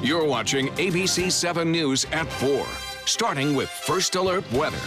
You're watching ABC7 News at 4, starting with First Alert Weather.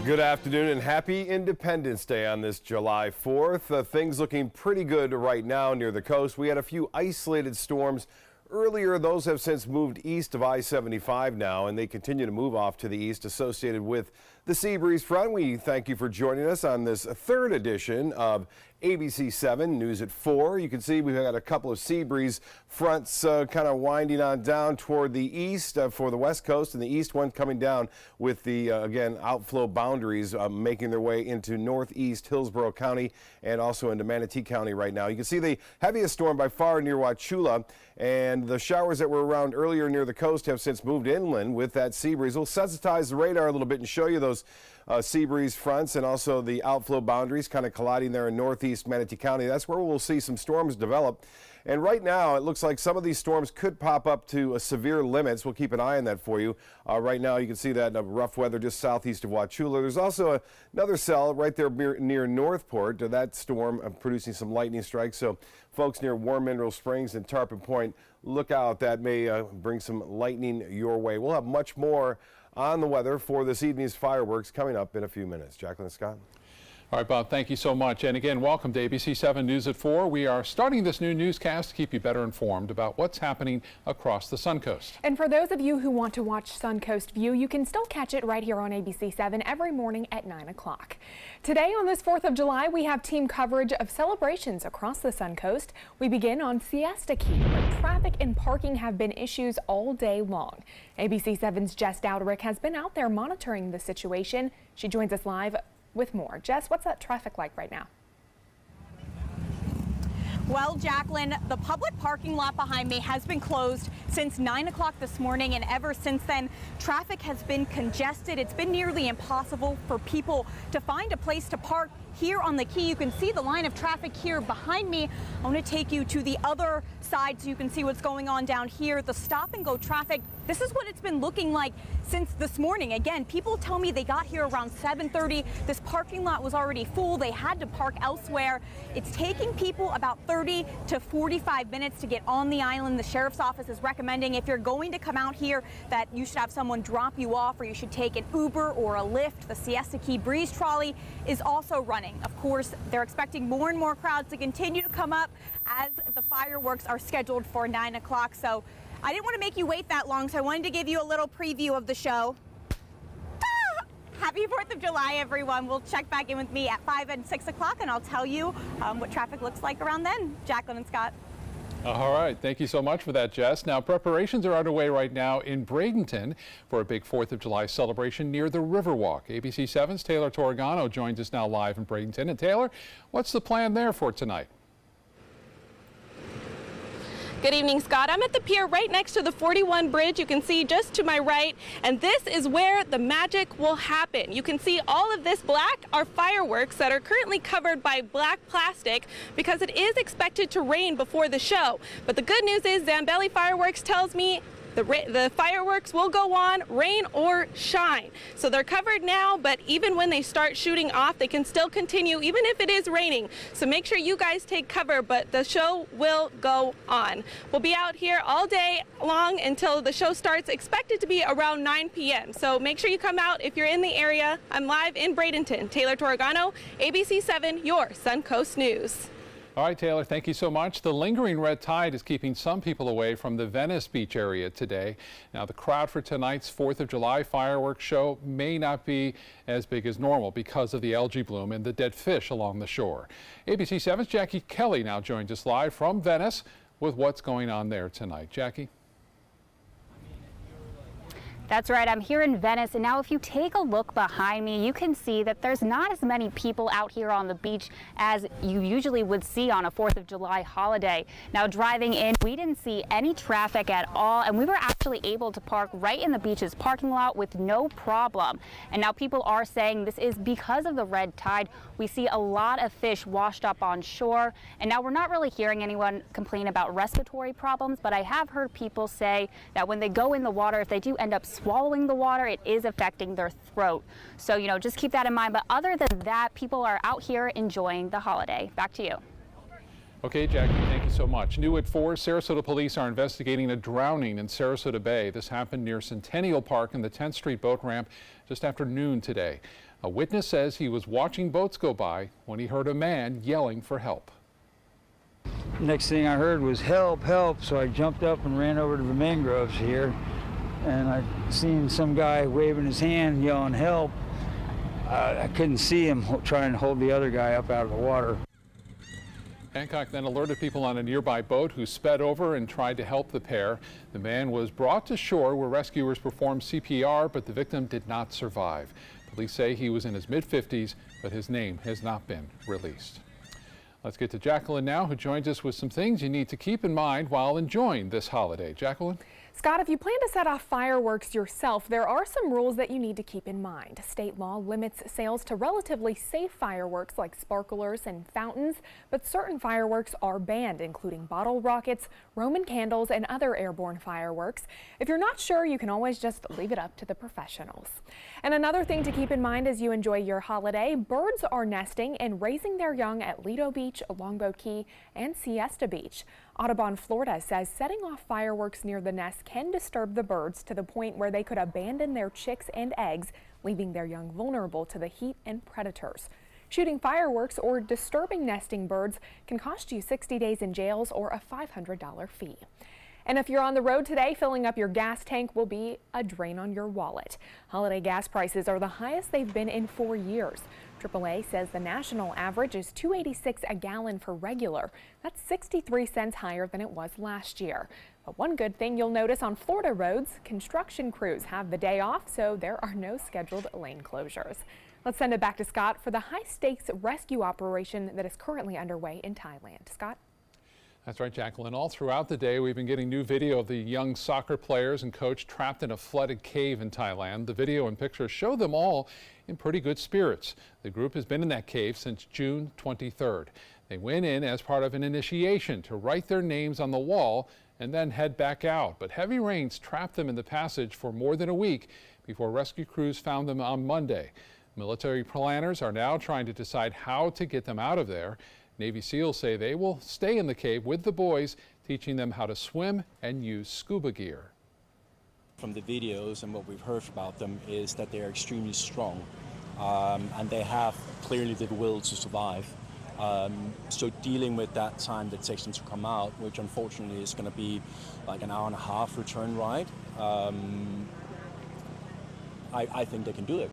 Good afternoon and happy Independence Day on this July 4th. Things looking pretty good right now near the coast. We had a few isolated storms earlier. Those have since moved east of I-75 now, and they continue to move off to the east associated with the sea breeze front. We thank you for joining us on this third edition of ABC7 News at 4. You can see we've got a couple of sea breeze fronts kind of winding on down toward the east for the west coast, and the east one coming down with the, again, outflow boundaries making their way into northeast Hillsborough County and also into Manatee County right now. You can see the heaviest storm by far near Wauchula, and the showers that were around earlier near the coast have since moved inland with that sea breeze. We'll sensitize the radar a little bit and show you those sea breeze fronts and also the outflow boundaries kind of colliding there in northeast Manatee County. That's where we'll see some storms develop. And right now, it looks like some of these storms could pop up to severe limits. We'll keep an eye on that for you. Right now, you can see that rough weather just southeast of Wauchula. There's also another cell right there near Northport. That storm producing some lightning strikes. So folks near Warm Mineral Springs and Tarpon Point, look out. That may bring some lightning your way. We'll have much more on the weather for this evening's fireworks coming up in a few minutes. Jacqueline Scott. All right, Bob, thank you so much. And again, welcome to ABC7 News at 4. We are starting this new newscast to keep you better informed about what's happening across the Suncoast. And for those of you who want to watch Suncoast View, you can still catch it right here on ABC7 every morning at 9 o'clock. Today on this 4th of July, we have team coverage of celebrations across the Suncoast. We begin on Siesta Key, where traffic and parking have been issues all day long. ABC7's Jess Dowderick has been out there monitoring the situation. She joins us live with more. Jess, what's that traffic like right now? Well, Jacqueline, the public parking lot behind me has been closed since 9 o'clock this morning, and ever since then, traffic has been congested. It's been nearly impossible for people to find a place to park here on the Key. You can see the line of traffic here behind me. I want to take you to the other side so you can see what's going on down here. The stop and go traffic, this is what it's been looking like since this morning. Again, people tell me they got here around 7:30. This parking lot was already full. They had to park elsewhere. It's taking people about 30 to 45 minutes to get on the island. The sheriff's office is recommending if you're going to come out here that you should have someone drop you off, or you should take an Uber or a Lyft. The Siesta Key Breeze Trolley is also running. Of course, they're expecting more and more crowds to continue to come up as the fireworks are scheduled for 9 o'clock. So I didn't want to make you wait that long, so I wanted to give you a little preview of the show. Happy 4th of July, everyone. We'll check back in with me at 5 and 6 o'clock, and I'll tell you what traffic looks like around then. Jacqueline and Scott. All right. Thank you so much for that, Jess. Now, preparations are underway right now in Bradenton for a big 4th of July celebration near the Riverwalk. ABC7's Taylor Torregano joins us now live in Bradenton. And Taylor, what's the plan there for tonight? Good evening, Scott. I'm at the pier right next to the 41 bridge. You can see just to my right, and this is where the magic will happen. You can see all of this black are fireworks that are currently covered by black plastic because it is expected to rain before the show. But the good news is Zambelli Fireworks tells me the fireworks will go on, rain or shine. So they're covered now, but even when they start shooting off, they can still continue even if it is raining. So make sure you guys take cover, but the show will go on. We'll be out here all day long until the show starts, expected to be around 9 p.m. So make sure you come out if you're in the area. I'm live in Bradenton. Taylor Torregano, ABC7, your Suncoast News. All right, Taylor, thank you so much. The lingering red tide is keeping some people away from the Venice Beach area today. Now, the crowd for tonight's 4th of July fireworks show may not be as big as normal because of the algae bloom and the dead fish along the shore. ABC7's Jackie Kelly now joins us live from Venice with what's going on there tonight. Jackie? That's right, I'm here in Venice, and now if you take a look behind me, you can see that there's not as many people out here on the beach as you usually would see on a 4th of July holiday. Now, driving in, we didn't see any traffic at all, and we were actually able to park right in the beach's parking lot with no problem. And now people are saying this is because of the red tide. We see a lot of fish washed up on shore, and now we're not really hearing anyone complain about respiratory problems, but I have heard people say that when they go in the water, if they do end up swallowing the water, it is affecting their throat. So, just keep that in mind. But other than that, people are out here enjoying the holiday. Back to you. Okay, Jackie, thank you so much. New at 4, Sarasota police are investigating a drowning in Sarasota Bay. This happened near Centennial Park in the 10th Street boat ramp just after noon today. A witness says he was watching boats go by when he heard a man yelling for help. Next thing I heard was help, help, so I jumped up and ran over to the mangroves here, and I seen some guy waving his hand yelling help. I couldn't see him trying to hold the other guy up out of the water. Hancock then alerted people on a nearby boat who sped over and tried to help the pair. The man was brought to shore where rescuers performed CPR, but the victim did not survive. Police say he was in his mid-50s, but his name has not been released. Let's get to Jacqueline now, who joins us with some things you need to keep in mind while enjoying this holiday. Jacqueline? Scott, if you plan to set off fireworks yourself, there are some rules that you need to keep in mind. State law limits sales to relatively safe fireworks like sparklers and fountains, but certain fireworks are banned, including bottle rockets, Roman candles, and other airborne fireworks. If you're not sure, you can always just leave it up to the professionals. And another thing to keep in mind as you enjoy your holiday, birds are nesting and raising their young at Lido Beach, Longboat Key, and Siesta Beach. Audubon, Florida says setting off fireworks near the nest can disturb the birds to the point where they could abandon their chicks and eggs, leaving their young vulnerable to the heat and predators. Shooting fireworks or disturbing nesting birds can cost you 60 days in jail or a $500 fee. And if you're on the road today, filling up your gas tank will be a drain on your wallet. Holiday gas prices are the highest they've been in 4 years. AAA says the national average is $2.86 a gallon for regular. That's 63 cents higher than it was last year. But one good thing you'll notice on Florida roads, construction crews have the day off, so there are no scheduled lane closures. Let's send it back to Scott for the high-stakes rescue operation that is currently underway in Thailand. Scott? That's right, Jacqueline. All throughout the day, we've been getting new video of the young soccer players and coach trapped in a flooded cave in Thailand. The video and pictures show them all in pretty good spirits. The group has been in that cave since June 23rd. They went in as part of an initiation to write their names on the wall and then head back out. But heavy rains trapped them in the passage for more than a week before rescue crews found them on Monday. Military planners are now trying to decide how to get them out of there. Navy SEALs say they will stay in the cave with the boys, teaching them how to swim and use scuba gear. From the videos and what we've heard about them is that they are extremely strong and they have clearly the will to survive. So dealing with that time that takes them to come out, which unfortunately is going to be like an hour and a half return ride, I think they can do it.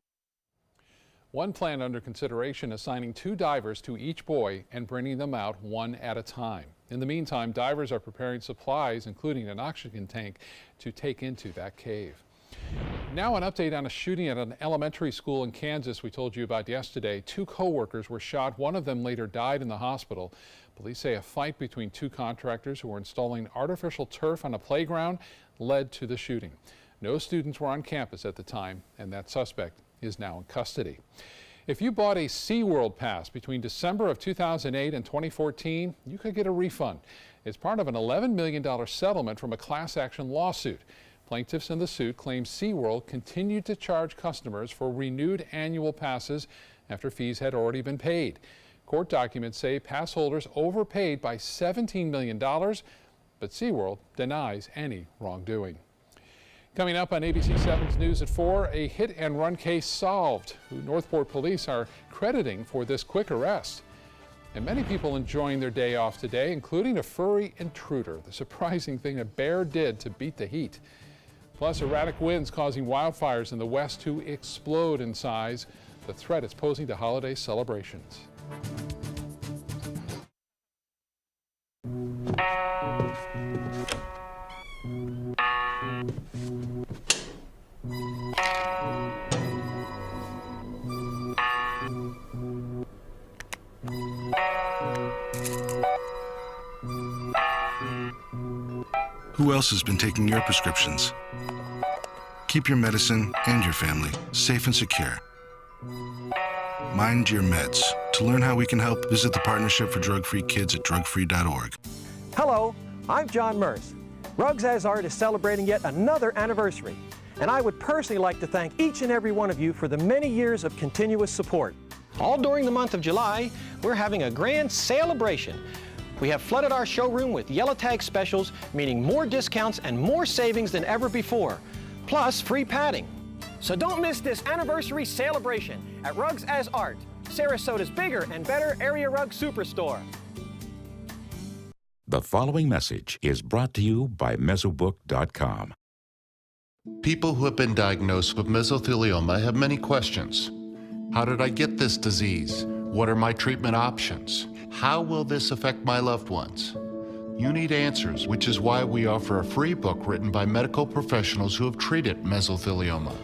One plan under consideration, assigning 2 divers to each boy and bringing them out one at a time. In the meantime, divers are preparing supplies, including an oxygen tank, to take into that cave. Now an update on a shooting at an elementary school in Kansas we told you about yesterday. 2 co-workers were shot. One of them later died in the hospital. Police say a fight between 2 contractors who were installing artificial turf on a playground led to the shooting. No students were on campus at the time, and that suspect is now in custody. If you bought a SeaWorld pass between December of 2008 and 2014, you could get a refund. It's part of an $11 million settlement from a class action lawsuit. Plaintiffs in the suit claim SeaWorld continued to charge customers for renewed annual passes after fees had already been paid. Court documents say pass holders overpaid by $17 million, but SeaWorld denies any wrongdoing. Coming up on ABC7's News at 4, a hit-and-run case solved, who Northport police are crediting for this quick arrest. And many people enjoying their day off today, including a furry intruder, the surprising thing a bear did to beat the heat. Plus, erratic winds causing wildfires in the west to explode in size, the threat it's posing to holiday celebrations. Who else has been taking your prescriptions? Keep your medicine and your family safe and secure. Mind your meds. To learn how we can help, visit the Partnership for Drug-Free Kids at drugfree.org. Hello, I'm John Merce. Rugs As Art is celebrating yet another anniversary, and I would personally like to thank each and every one of you for the many years of continuous support. All during the month of July, we're having a grand celebration. We have flooded our showroom with yellow tag specials, meaning more discounts and more savings than ever before, plus free padding. So don't miss this anniversary celebration at Rugs as Art, Sarasota's bigger and better area rug superstore. The following message is brought to you by Mesobook.com. People who have been diagnosed with mesothelioma have many questions. How did I get this disease? What are my treatment options? How will this affect my loved ones? You need answers, which is why we offer a free book written by medical professionals who have treated mesothelioma.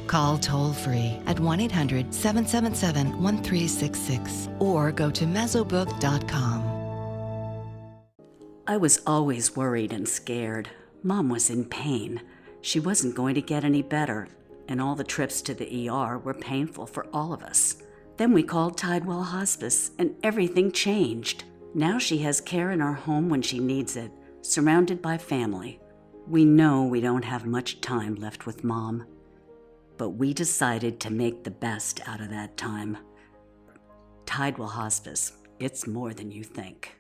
Call toll-free at 1-800-777-1366 or go to Mesobook.com. I was always worried and scared. Mom was in pain. She wasn't going to get any better, and all the trips to the ER were painful for all of us. Then we called Tidewell Hospice, and everything changed. Now she has care in our home when she needs it, surrounded by family. We know we don't have much time left with Mom, but we decided to make the best out of that time. Tidewell Hospice, it's more than you think.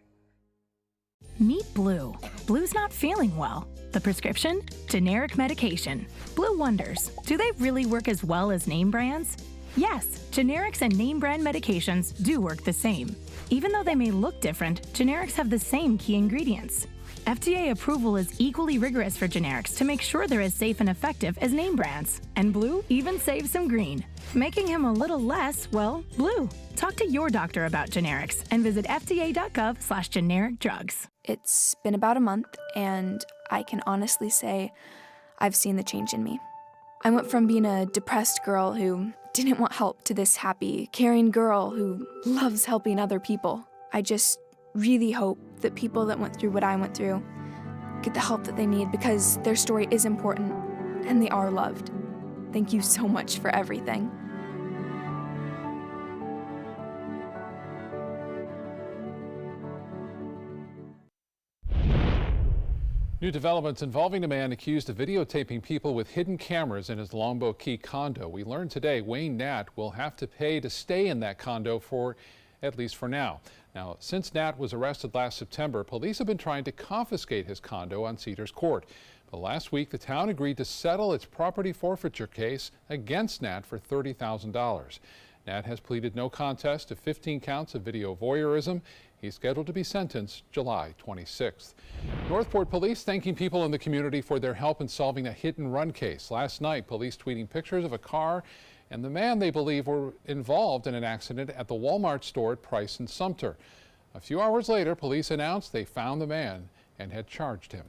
Meet Blue. Blue's not feeling well. The prescription? Generic medication. Blue wonders, do they really work as well as name brands? Yes, generics and name brand medications do work the same. Even though they may look different, generics have the same key ingredients. FDA approval is equally rigorous for generics to make sure they're as safe and effective as name brands. And Blue even saves some green, making him a little less, well, blue. Talk to your doctor about generics and visit fda.gov/generic drugs. It's been about a month, and I can honestly say I've seen the change in me. I went from being a depressed girl who didn't want help to this happy, caring girl who loves helping other people. I just really hope that people that went through what I went through get the help that they need, because their story is important and they are loved. Thank you so much for everything. New developments involving a man accused of videotaping people with hidden cameras in his Longboat Key condo. We learned today Wayne Nat will have to pay to stay in that condo for at least for now. Now, since Nat was arrested last September, police have been trying to confiscate his condo on Cedars Court. But last week, the town agreed to settle its property forfeiture case against Nat for $30,000. Nat has pleaded no contest to 15 counts of video voyeurism. He's scheduled to be sentenced July 26th. Northport police thanking people in the community for their help in solving a hit-and-run case. Last night, police tweeting pictures of a car and the man they believe were involved in an accident at the Walmart store at Price and Sumter. A few hours later, police announced they found the man and had charged him.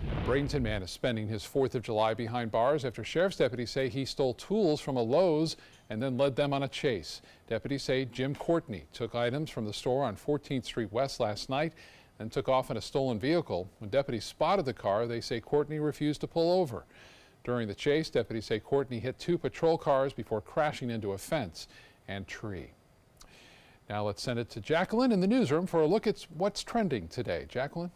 A Bradenton man is spending his 4th of July behind bars after sheriff's deputies say he stole tools from a Lowe's and then led them on a chase. Deputies say Jim Courtney took items from the store on 14th Street West last night and took off in a stolen vehicle. When deputies spotted the car, they say Courtney refused to pull over. During the chase, deputies say Courtney hit 2 patrol cars before crashing into a fence and tree. Now let's send it to Jacqueline in the newsroom for a look at what's trending today. Jacqueline?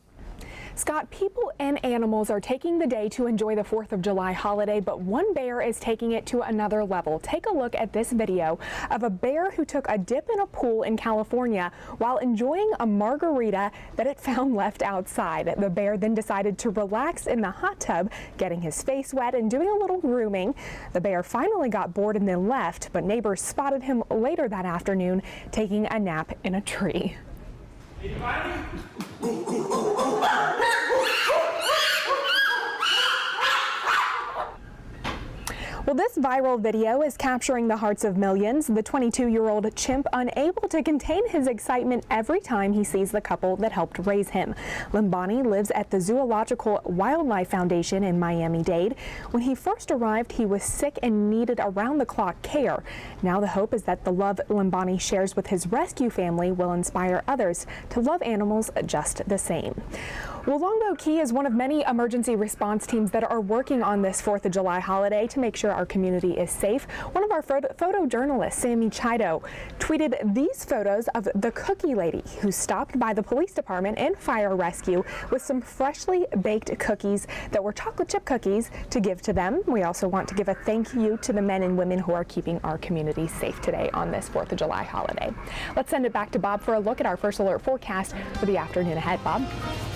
Scott, people and animals are taking the day to enjoy the 4th of July holiday, but one bear is taking it to another level. Take a look at this video of a bear who took a dip in a pool in California while enjoying a margarita that it found left outside. The bear then decided to relax in the hot tub, getting his face wet and doing a little grooming. The bear finally got bored and then left, but neighbors spotted him later that afternoon taking a nap in a tree. Well, this viral video is capturing the hearts of millions. The 22-year-old chimp unable to contain his excitement every time he sees the couple that helped raise him. Limbani lives at the Zoological Wildlife Foundation in Miami-Dade. When he first arrived, he was sick and needed around-the-clock care. Now the hope is that the love Limbani shares with his rescue family will inspire others to love animals just the same. Well, Longboat Key is one of many emergency response teams that are working on this 4th of July holiday to make sure our our community is safe. One of our photojournalists, Sammy Chido, tweeted these photos of the cookie lady who stopped by the police department and fire rescue with some freshly baked cookies that were chocolate chip cookies to give to them. We also want to give a thank you to the men and women who are keeping our community safe today on this 4th of July holiday. Let's send it back to Bob for a look at our first alert forecast for the afternoon ahead. Bob?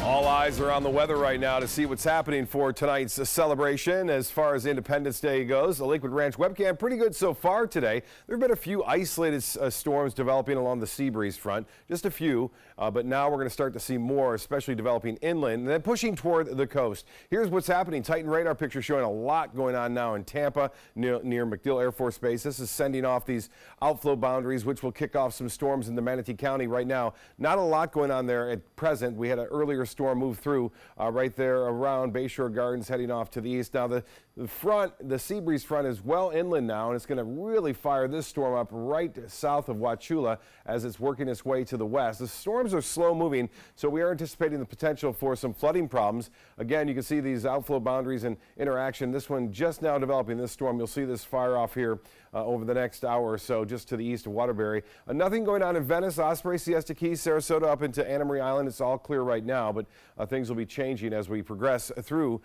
All eyes are on the weather right now to see what's happening for tonight's celebration. As far as Independence Day goes, the Lakewood Ranch webcam pretty good so far today. There have been a few isolated storms developing along the sea breeze front, just a few, but now we're going to start to see more, especially developing inland and then pushing toward the coast. Here's what's happening. Titan radar picture showing a lot going on now in Tampa near MacDill Air Force Base. This is sending off these outflow boundaries, which will kick off some storms in the Manatee County right now. Not a lot going on there at present. We had an earlier storm move through right there around Bayshore Gardens heading off to the east. Now the sea breeze front is well inland now, and it's going to really fire this storm up right south of Wauchula as it's working its way to the west. The storms are slow moving, so we are anticipating the potential for some flooding problems. Again, you can see these outflow boundaries and interaction. This one just now developing this storm. You'll see this fire off here over the next hour or so just to the east of Waterbury. Nothing going on in Venice, Osprey, Siesta Key, Sarasota up into Anna Marie Island. It's all clear right now, but things will be changing as we progress through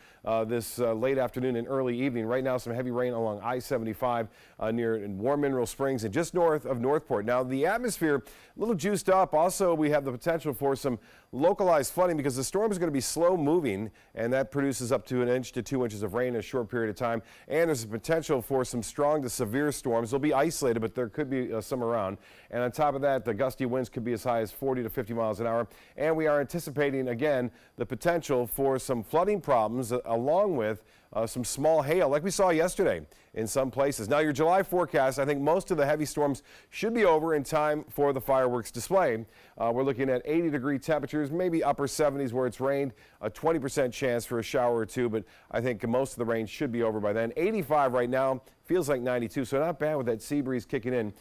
this late afternoon and early evening. Right now, some heavy rain along I-75 near Warm Mineral Springs and just north of Northport. Now, the atmosphere a little juiced up. Also, we have the potential for some localized flooding because the storm is going to be slow moving, and that produces up to 1 inch to 2 inches of rain in a short period of time. And there's a potential for some strong to severe storms. They'll be isolated, but there could be some around. And on top of that, the gusty winds could be as high as 40 to 50 miles an hour. And we are anticipating, again, the potential for some flooding problems along with some small hail like we saw yesterday in some places. Now, your July forecast, I think most of the heavy storms should be over in time for the fireworks display. We're looking at 80-degree temperatures, maybe upper 70s where it's rained, a 20% chance for a shower or two, but I think most of the rain should be over by then. 85 right now. Feels like 92, so not bad with that sea breeze kicking in.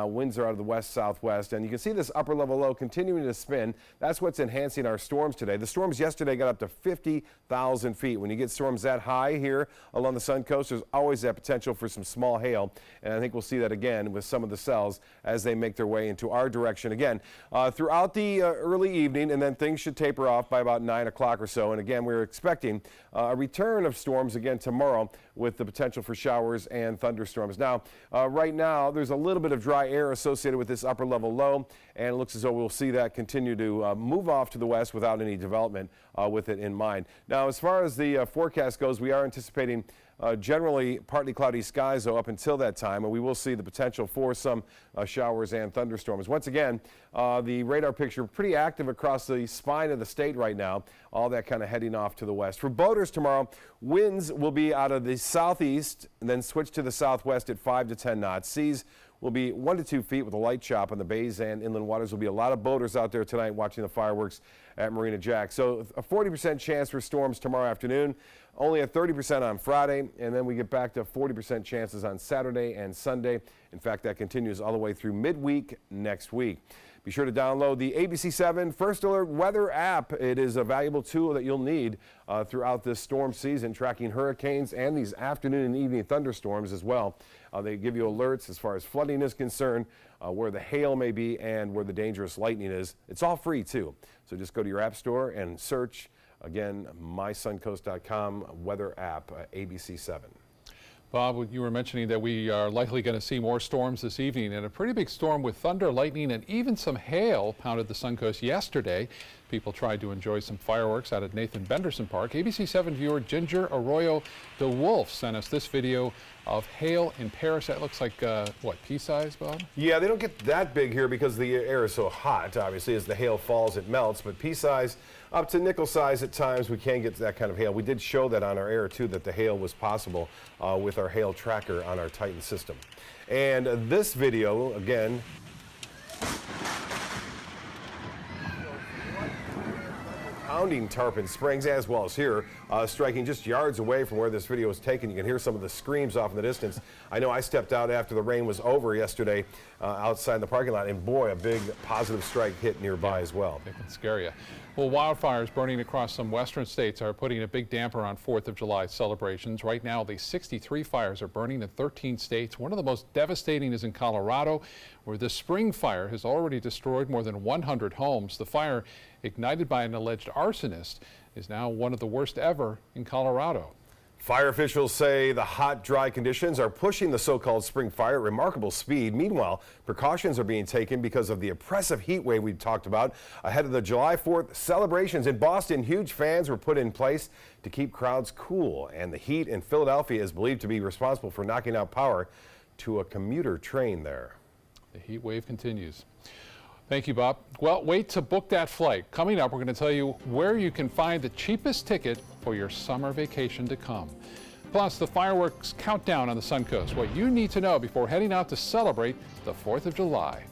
Winds are out of the west-southwest, and you can see this upper level low continuing to spin. That's what's enhancing our storms today. The storms yesterday got up to 50,000 feet. When you get storms that high here along the Sun Coast, there's always that potential for some small hail, and I think we'll see that again with some of the cells as they make their way into our direction again throughout the early evening, and then things should taper off by about 9 o'clock or so. And again, we're expecting a return of storms again tomorrow with the potential for showers and thunderstorms. Now, right now, there's a little bit of dry air associated with this upper level low, and it looks as though we'll see that continue to move off to the west without any development with it in mind. Now, as far as the forecast goes, we are anticipating generally partly cloudy skies, though, up until that time, and we will see the potential for some showers and thunderstorms. Once again, the radar picture pretty active across the spine of the state right now, all that kind of heading off to the west. For boaters tomorrow, winds will be out of the southeast and then switch to the southwest at 5 to 10 knots. Seas will be 1 to 2 feet with a light chop on the bays and inland waters. There will be a lot of boaters out there tonight watching the fireworks at Marina Jack. So a 40% chance for storms tomorrow afternoon, only a 30% on Friday, and then we get back to 40% chances on Saturday and Sunday. In fact, that continues all the way through midweek next week. Be sure to download the ABC7 First Alert Weather app. It is a valuable tool that you'll need throughout this storm season, tracking hurricanes and these afternoon and evening thunderstorms as well. They give you alerts as far as flooding is concerned, where the hail may be, and where the dangerous lightning is. It's all free, too. So just go to your app store and search, again, mysuncoast.com weather app, ABC7. Bob, you were mentioning that we are likely going to see more storms this evening, and a pretty big storm with thunder, lightning, and even some hail pounded the Suncoast yesterday. People tried to enjoy some fireworks out at Nathan Benderson Park. ABC7 viewer Ginger Arroyo de Wolf sent us this video of hail in Paris. That looks like, what, pea-size, Bob? Yeah, they don't get that big here because the air is so hot. Obviously, as the hail falls, it melts, but pea-size up to nickel size at times, we can get that kind of hail. We did show that on our air, too, that the hail was possible with our hail tracker on our Titan system. And this video, again, pounding Tarpon Springs, as well as here, striking just yards away from where this video was taken. You can hear some of the screams off in the distance. I know I stepped out after the rain was over yesterday outside the parking lot, and boy, a big positive strike hit nearby as well. It can scare you. Well, wildfires burning across some western states are putting a big damper on 4th of July celebrations. Right now, the 63 fires are burning in 13 states. One of the most devastating is in Colorado, where the spring fire has already destroyed more than 100 homes. The fire, ignited by an alleged arsonist, is now one of the worst ever in Colorado. Fire officials say the hot, dry conditions are pushing the so-called spring fire at remarkable speed. Meanwhile, precautions are being taken because of the oppressive heat wave we talked about ahead of the July 4th celebrations. In Boston, huge fans were put in place to keep crowds cool, and the heat in Philadelphia is believed to be responsible for knocking out power to a commuter train there. The heat wave continues. Thank you, Bob. Well, wait to book that flight. Coming up, we're going to tell you where you can find the cheapest ticket for your summer vacation to come. Plus, the fireworks countdown on the Suncoast. What you need to know before heading out to celebrate the 4th of July.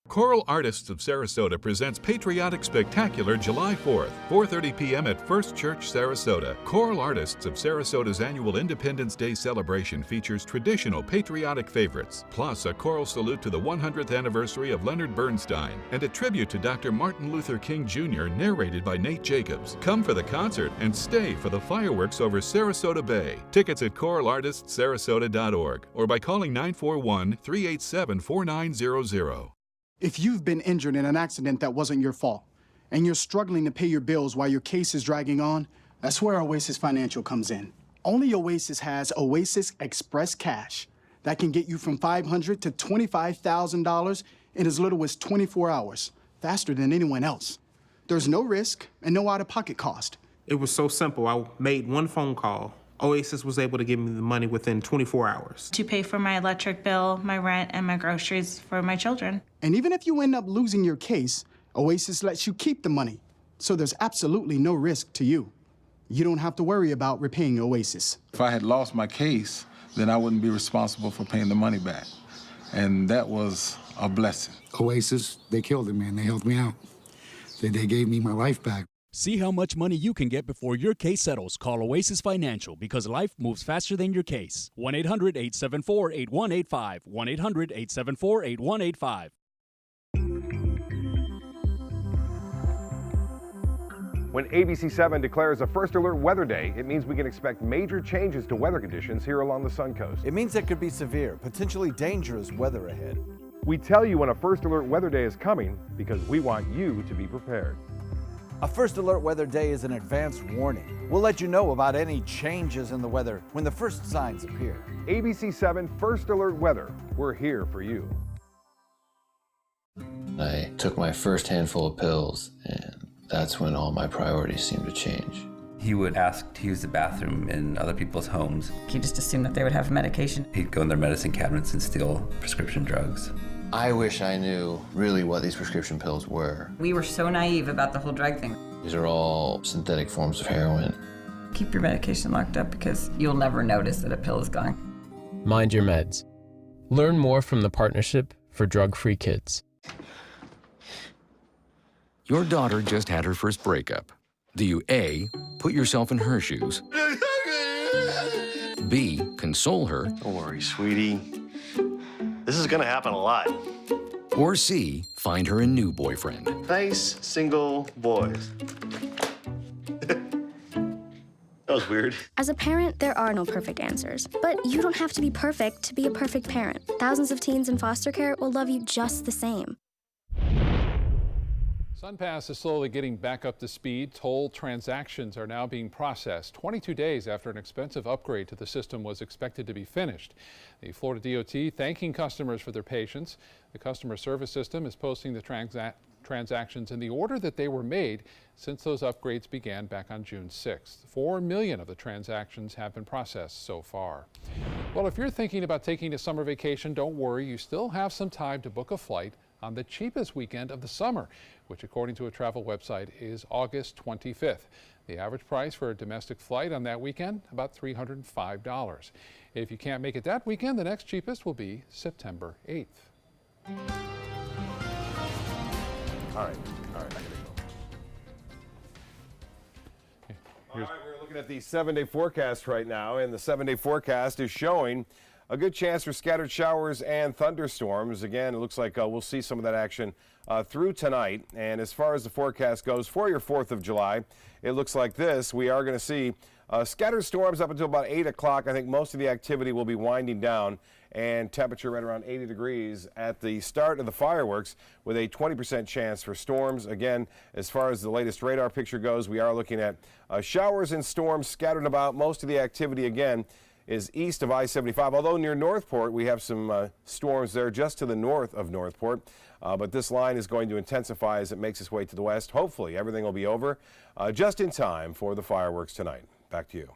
Choral Artists of Sarasota presents Patriotic Spectacular July 4th, 4:30 p.m. at First Church, Sarasota. Choral Artists of Sarasota's annual Independence Day celebration features traditional patriotic favorites, plus a choral salute to the 100th anniversary of Leonard Bernstein and a tribute to Dr. Martin Luther King Jr. narrated by Nate Jacobs. Come for the concert and stay for the fireworks over Sarasota Bay. Tickets at choralartistsarasota.org or by calling 941-387-4900. If you've been injured in an accident that wasn't your fault, and you're struggling to pay your bills while your case is dragging on, that's where Oasis Financial comes in. Only Oasis has Oasis Express Cash that can get you from $500 to $25,000 in as little as 24 hours, faster than anyone else. There's no risk and no out-of-pocket cost. It was so simple. I made one phone call. Oasis was able to give me the money within 24 hours. To pay for my electric bill, my rent, and my groceries for my children. And even if you end up losing your case, Oasis lets you keep the money. So there's absolutely no risk to you. You don't have to worry about repaying Oasis. If I had lost my case, then I wouldn't be responsible for paying the money back. And that was a blessing. Oasis, they killed it, man. They helped me out. They gave me my life back. See how much money you can get before your case settles. Call Oasis Financial because life moves faster than your case. 1-800-874-8185. 1-800-874-8185. When ABC7 declares a first alert weather day, it means we can expect major changes to weather conditions here along the Suncoast. It means there could be severe, potentially dangerous weather ahead. We tell you when a first alert weather day is coming because we want you to be prepared. A first alert weather day is an advance warning. We'll let you know about any changes in the weather when the first signs appear. ABC7 First Alert Weather. We're here for you. I took my first handful of pills, and that's when all my priorities seemed to change. He would ask to use the bathroom in other people's homes. He just assumed that they would have medication. He'd go in their medicine cabinets and steal prescription drugs. I wish I knew really what these prescription pills were. We were so naive about the whole drug thing. These are all synthetic forms of heroin. Keep your medication locked up because you'll never notice that a pill is gone. Mind your meds. Learn more from the Partnership for Drug-Free Kids. Your daughter just had her first breakup. Do you A, put yourself in her shoes? B, console her? Don't worry, sweetie. This is gonna happen a lot. Or C, find her a new boyfriend? Nice, single boys. That was weird. As a parent, there are no perfect answers. But you don't have to be perfect to be a perfect parent. Thousands of teens in foster care will love you just the same. SunPass is slowly getting back up to speed. Toll transactions are now being processed 22 days after an expensive upgrade to the system was expected to be finished. The Florida DOT thanking customers for their patience. The customer service system is posting the transactions in the order that they were made since those upgrades began back on June 6th. 4 million of the transactions have been processed so far. Well, if you're thinking about taking a summer vacation, don't worry. You still have some time to book a flight on the cheapest weekend of the summer, which according to a travel website is August 25th. The average price for a domestic flight on that weekend, about $305. If you can't make it that weekend, the next cheapest will be September 8th. All right, I gotta go. All right, we're looking at the 7-day forecast right now, and the 7-day forecast is showing a good chance for scattered showers and thunderstorms. Again, it looks like we'll see some of that action through tonight. And as far as the forecast goes for your 4th of July, it looks like this. We are going to see scattered storms up until about 8 o'clock. I think most of the activity will be winding down, and temperature right around 80 degrees at the start of the fireworks with a 20% chance for storms. Again, as far as the latest radar picture goes, we are looking at showers and storms scattered about. Most of the activity, again, is east of I-75, although near Northport we have some storms there just to the north of Northport. But this line is going to intensify as it makes its way to the west. Hopefully everything will be over just in time for the fireworks tonight. Back to you.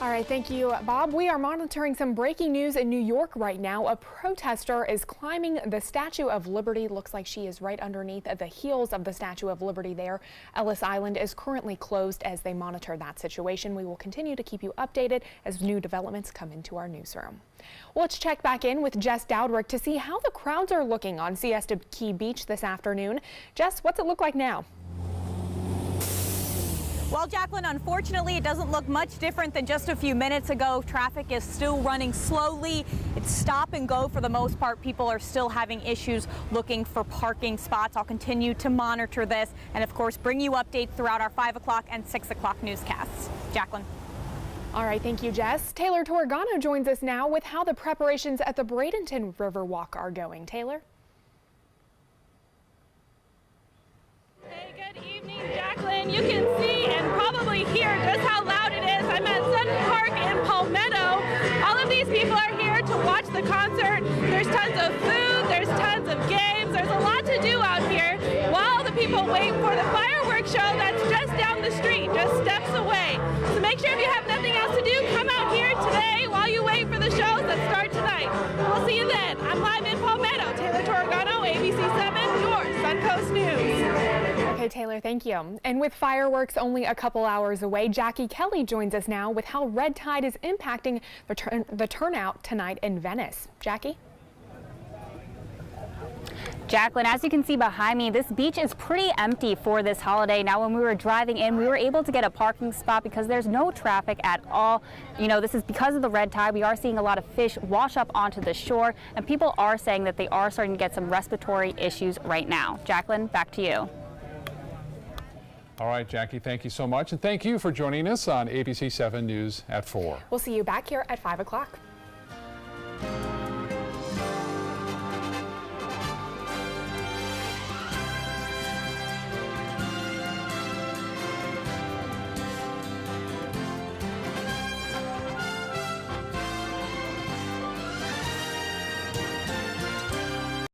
All right, thank you, Bob. We are monitoring some breaking news in New York right now. A protester is climbing the Statue of Liberty. Looks like she is right underneath the heels of the Statue of Liberty there. Ellis Island is currently closed as they monitor that situation. We will continue to keep you updated as new developments come into our newsroom. Well, let's check back in with Jess Dowdrick to see how the crowds are looking on Siesta Key Beach this afternoon. Jess, what's it look like now? Well, Jacqueline, unfortunately, it doesn't look much different than just a few minutes ago. Traffic is still running slowly. It's stop and go for the most part. People are still having issues looking for parking spots. I'll continue to monitor this and, of course, bring you updates throughout our 5 o'clock and 6 o'clock newscasts. Jacqueline. All right, thank you, Jess. Taylor Torregano joins us now with how the preparations at the Bradenton Riverwalk are going. Taylor? Hey, good evening, Jacqueline. You can see and probably hear just how loud it is. I'm at Sun Park in Palmetto. All of these people are here to watch the concert. There's tons of food, there's tons of games, there's a lot to do out here while the people wait for the fireworks show that's just down the street, just steps away. So make sure if you have nothing else to do, come out here today while you wait for the shows that start tonight. We'll see you then. I'm live in Palmetto. Taylor Torregano, ABC7, your Suncoast News. Okay, Taylor, thank you. And with fireworks only a couple hours away, Jackie Kelly joins us now with how red tide is impacting the turnout tonight in Venice. Jackie? Jacqueline, as you can see behind me, this beach is pretty empty for this holiday. Now, when we were driving in, we were able to get a parking spot because there's no traffic at all. You know, this is because of the red tide. We are seeing a lot of fish wash up onto the shore, and people are saying that they are starting to get some respiratory issues right now. Jacqueline, back to you. All right, Jackie, thank you so much. And thank you for joining us on ABC7 News at 4. We'll see you back here at 5 o'clock.